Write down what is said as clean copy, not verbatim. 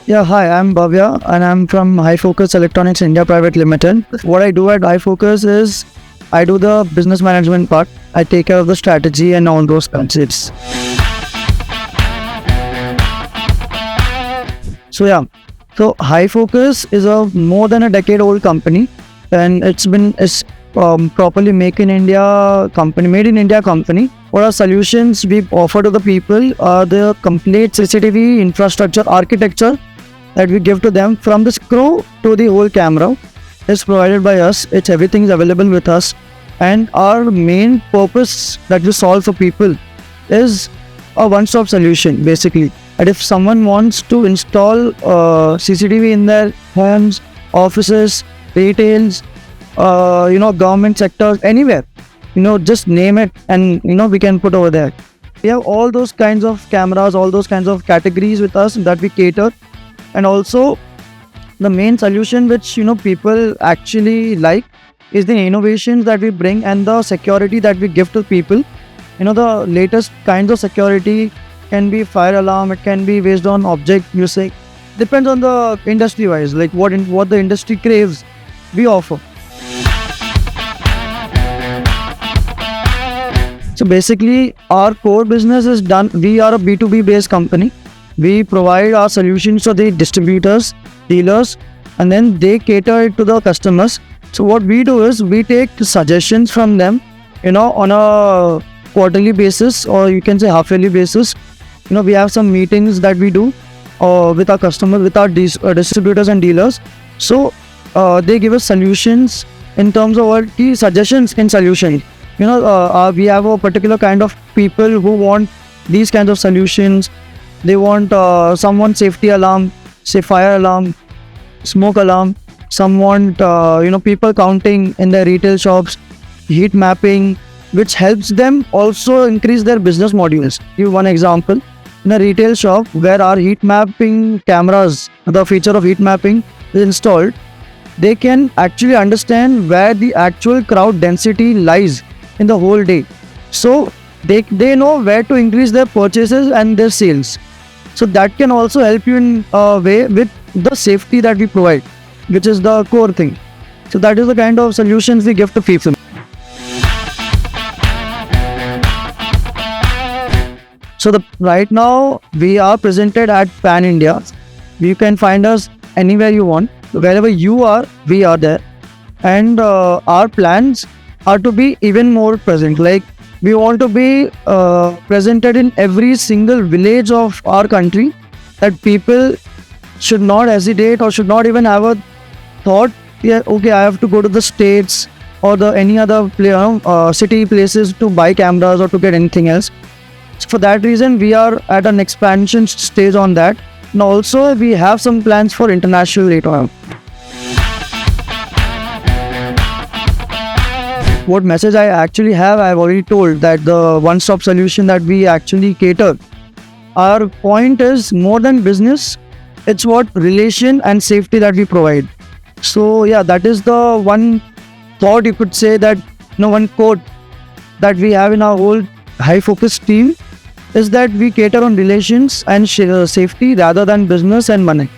Yeah, hi, I'm Bhavya and I'm from High Focus Electronics India Private Limited. What I do at High Focus is I do the business management part. I take care of the strategy and all those concepts. So yeah, so High Focus is a more than a decade old company, and it's properly made in India company. What are solutions we offer to the people are the complete CCTV infrastructure architecture that we give to them from the screw to the whole camera is provided by us. It's everything is available with us, and our main purpose that we solve for people is a one-stop solution basically. And if someone wants to install CCTV in their homes, offices, retails, government sectors, anywhere, just name it, and we can put over there. We have all those kinds of cameras, all those kinds of categories with us that we cater. And also the main solution which people actually like is the innovations that we bring and the security that we give to people. The latest kinds of security can be fire alarm, it can be based on object music, depends on the industry wise, like what the industry craves, we offer. So basically our core business is done. We are a B2B based company. We provide our solutions to the distributors, dealers, and then they cater it to the customers. So what we do is we take suggestions from them, on a quarterly basis, or you can say half-yearly basis. We have some meetings that we do with our customers, with our distributors and dealers. So they give us solutions in terms of what key suggestions in solution. We have a particular kind of people who want these kinds of solutions. They want someone safety alarm, say fire alarm, smoke alarm. Some want people counting in their retail shops, heat mapping, which helps them also increase their business modules. Give one example. In a retail shop where our heat mapping cameras, the feature of heat mapping is installed, they can actually understand where the actual crowd density lies in the whole day. So they know where to increase their purchases and their sales. So that can also help you in a way with the safety that we provide, which is the core thing. So that is the kind of solutions we give to people. So right now we are presented at Pan India. You can find us anywhere you want. Wherever you are, we are there. And our plans are to be even more present. Like we want to be presented in every single village of our country, that people should not hesitate or should not even have a thought, yeah, okay, I have to go to the states or the any other city places to buy cameras or to get anything else. So for that reason, we are at an expansion stage on that. And also we have some plans for international later on. What message I actually have, I've already told that the one-stop solution that we actually cater. Our point is more than business, it's what relation and safety that we provide. So yeah, that is the one thought you could say, that one quote that we have in our whole high focus team is that we cater on relations and safety rather than business and money.